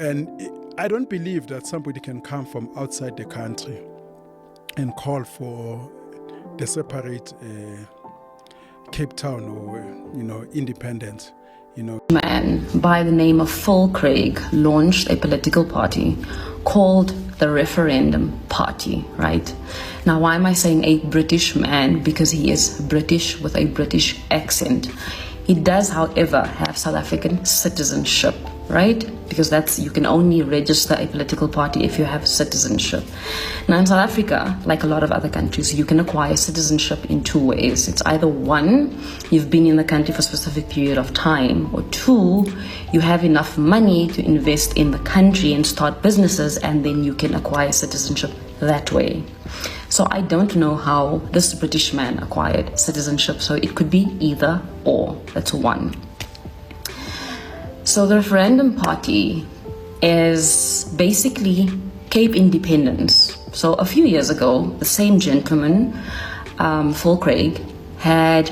And I don't believe that somebody can come from outside the country and call for the separate Cape Town or, independence. Man by the name of Phil Craig launched a political party called the Referendum Party, right? Now, why am I saying a British man? Because he is British with a British accent. He does, however, have South African citizenship, right? Because you can only register a political party if you have citizenship. Now, in South Africa, like a lot of other countries, you can acquire citizenship in two ways. It's either one, you've been in the country for a specific period of time, or two, you have enough money to invest in the country and start businesses, and then you can acquire citizenship that way. So I don't know how this British man acquired citizenship, so it could be either or. That's one. So the Referendum Party is basically Cape independence. So a few years ago, the same gentleman, Phil Craig, had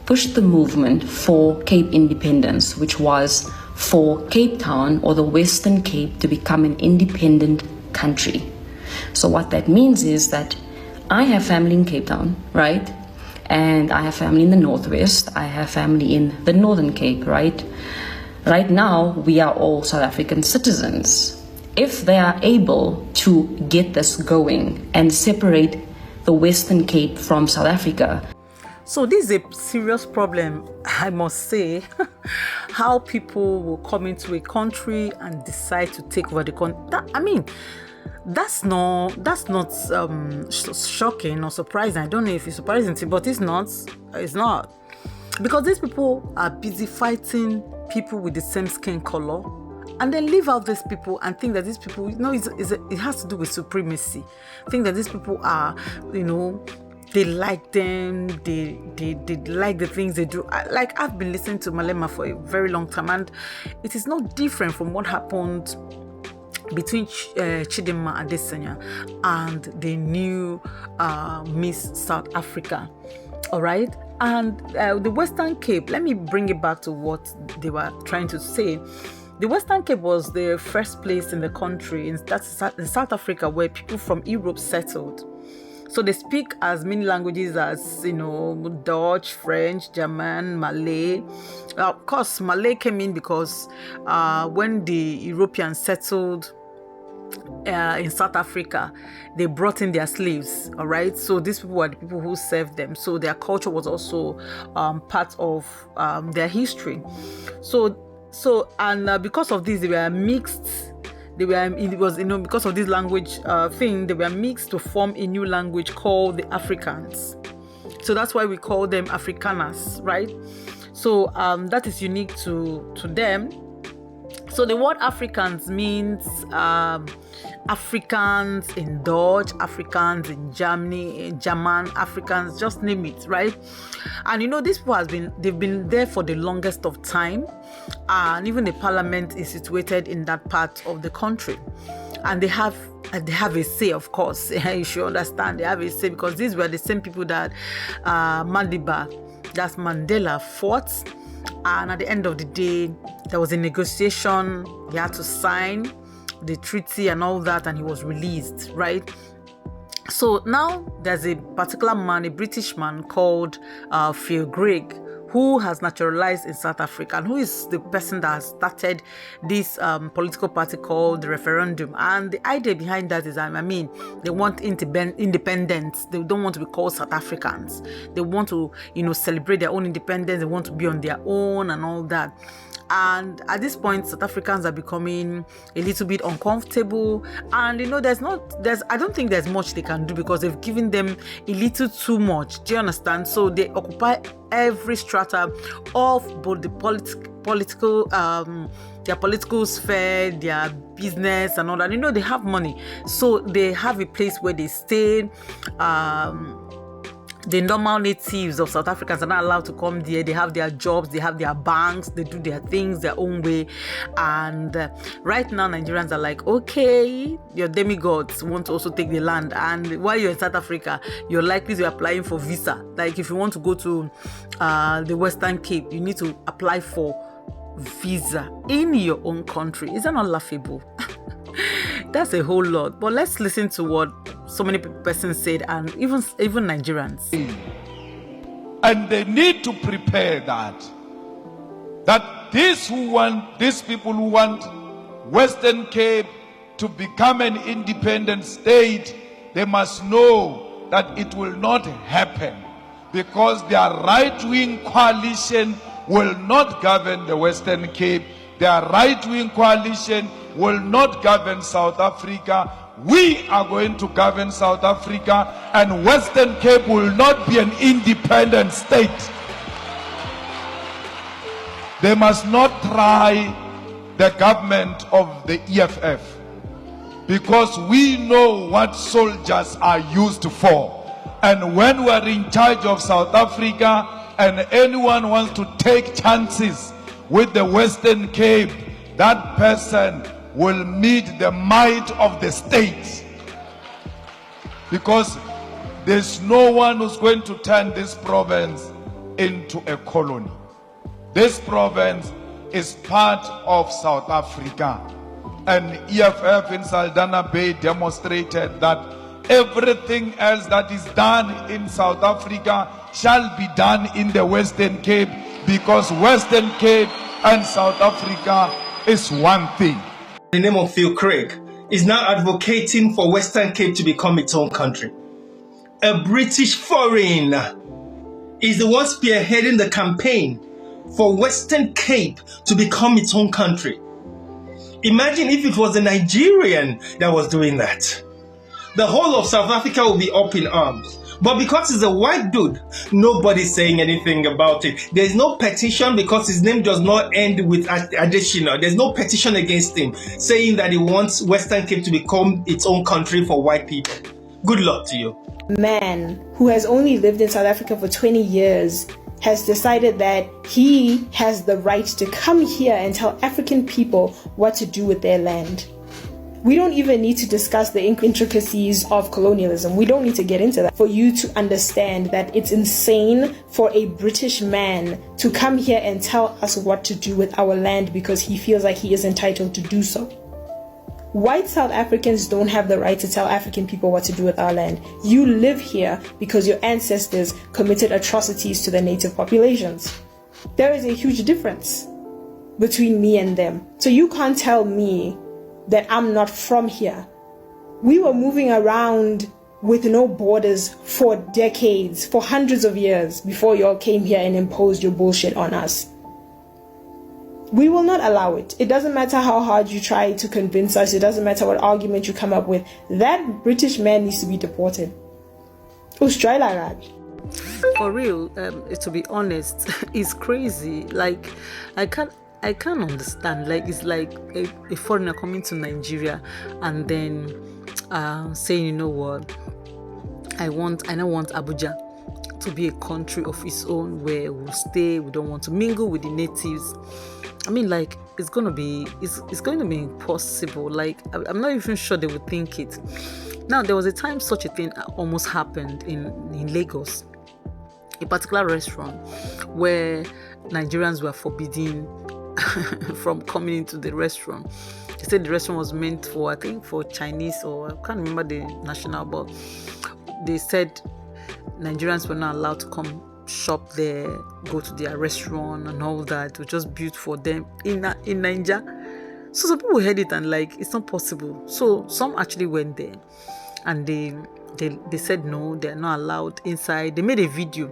pushed the movement for Cape independence, which was for Cape Town or the Western Cape to become an independent country. So what that means is that I have family in Cape Town, right? And I have family in the Northwest. I have family in the Northern Cape, right? Right now, we are all South African citizens. If they are able to get this going and separate the Western Cape from South Africa. So this is a serious problem, I must say, how people will come into a country and decide to take over the country. That's not shocking or surprising. I don't know if it's surprising to you, but it's not. It's not. Because these people are busy fighting people with the same skin color, and then leave out these people and think that these people, it has to do with supremacy. Think that these people are, they like them, they like the things they do. I've been listening to Malema for a very long time, and it is not different from what happened between Chidinma Adesanya and the new Miss South Africa. All right. And the Western Cape, let me bring it back to what they were trying to say. The Western Cape was the first place in the country, in South Africa, where people from Europe settled. So they speak as many languages as, Dutch, French, German, Malay. Of course, Malay came in because when the Europeans settled in South Africa, they brought in their slaves, all right? So these people were the people who served them. So their culture was also part of their history. And because of this, they were mixed. Because of this language thing, they were mixed to form a new language called the Afrikaans. So that's why we call them Afrikaners, right? So that is unique to them. So the word Afrikaans means Africans in Dutch, Africans in German, Africans, just name it, right? And these people they've been there for the longest of time, and even the parliament is situated in that part of the country, and they have a say, of course. You should understand, they have a say, because these were the same people that Mandela fought. And at the end of the day, there was a negotiation. He had to sign the treaty and all that, and he was released, right? So now there's a particular man, a British man called Phil Craig, who has naturalized in South Africa, and who is the person that has started this political party called the Referendum. And the idea behind that is, they want independence. They don't want to be called South Africans. They want to, celebrate their own independence. They want to be on their own and all that. And at this point, South Africans are becoming a little bit uncomfortable. And, I don't think there's much they can do, because they've given them a little too much. Do you understand? So they occupy every strata of both the political, their political sphere, their business and all that. They have money. So they have a place where they stay. The normal natives of South Africans are not allowed to come there. They have their jobs, they have their banks, they do their things their own way. And right now, Nigerians are like, okay, your demigods want to also take the land. And while you're in South Africa, you're likely to be applying for visa. Like if you want to go to the Western Cape, you need to apply for visa in your own country. Is that not laughable? That's a whole lot. But let's listen to what so many persons said, and even Nigerians. And they need to prepare that these people who want Western Cape to become an independent state, they must know that it will not happen, because their right-wing coalition will not govern the Western Cape. Their right-wing coalition will not govern South Africa. We are going to govern South Africa, and Western Cape will not be an independent state. They must not try the government of the EFF, because we know what soldiers are used for. And when we are in charge of South Africa and anyone wants to take chances with the Western Cape, that person will meet the might of the state, because there's no one who's going to turn this province into a colony. This province is part of South Africa, and EFF in Saldanha Bay demonstrated that everything else that is done in South Africa shall be done in the Western Cape, because Western Cape and South Africa is one thing. The name of Phil Craig is now advocating for Western Cape to become its own country. A British foreigner is the one spearheading the campaign for Western Cape to become its own country. Imagine if it was a Nigerian that was doing that. The whole of South Africa will be up in arms. But because he's a white dude, nobody's saying anything about it. There's no petition, because his name does not end with additional. There's no petition against him saying that he wants Western Cape to become its own country for white people. Good luck to you. Man who has only lived in South Africa for 20 years has decided that he has the right to come here and tell African people what to do with their land. We don't even need to discuss the intricacies of colonialism. We don't need to get into that for you to understand that it's insane for a British man to come here and tell us what to do with our land because he feels like he is entitled to do so. White South Africans don't have the right to tell African people what to do with our land. You live here because your ancestors committed atrocities to the native populations. There is a huge difference between me and them. So you can't tell me that I'm not from here. We were moving around with no borders for decades, for hundreds of years before y'all came here and imposed your bullshit on us. We will not allow it. It doesn't matter how hard you try to convince us. It doesn't matter what argument you come up with. That British man needs to be deported. For real, to be honest, it's crazy. Like, I can't understand. Like, it's like a foreigner coming to Nigeria and then saying, you know what, I don't want Abuja to be a country of its own where we'll stay. We don't want to mingle with the natives. I mean, like, it's going to be impossible. Like, I'm not even sure they would think it. Now, there was a time such a thing almost happened in Lagos, a particular restaurant where Nigerians were forbidden from coming into the restaurant. They said the restaurant was meant for, I think, for Chinese, or I can't remember the national, but they said Nigerians were not allowed to come shop there, go to their restaurant and all that. It was just built for them in Nigeria. So some people heard it and like, it's not possible. So some actually went there and they said no, they're not allowed inside. They made a video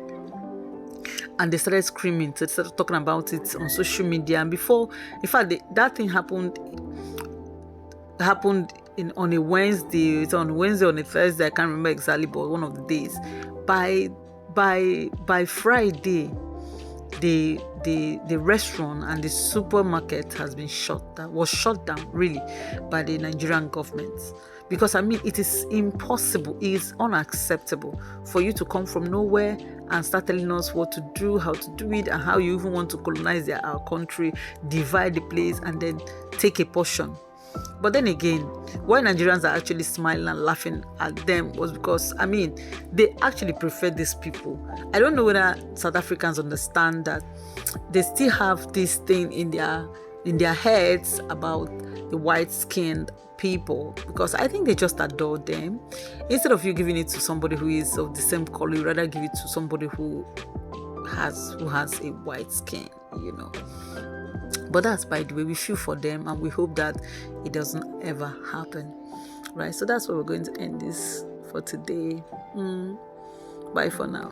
and they started screaming. They started talking about it on social media. And before, in fact, that thing happened on a Wednesday. It's on Wednesday, on a Thursday. I can't remember exactly, but one of the days. By Friday, the restaurant and the supermarket was shut down really by the Nigerian government. Because I mean, it is impossible, it is unacceptable for you to come from nowhere and start telling us what to do, how to do it, and how you even want to colonize our country, divide the place, and then take a portion. But then again, why Nigerians are actually smiling and laughing at them was because, I mean, they actually prefer these people. I don't know whether South Africans understand that they still have this thing in in their heads about the white-skinned people, because I think they just adore them. Instead of you giving it to somebody who is of the same color, you rather give it to somebody who has a white skin, you know. But that's by the way, we feel for them, and we hope that it doesn't ever happen, right? So that's where we're going to end this for today. Bye for now.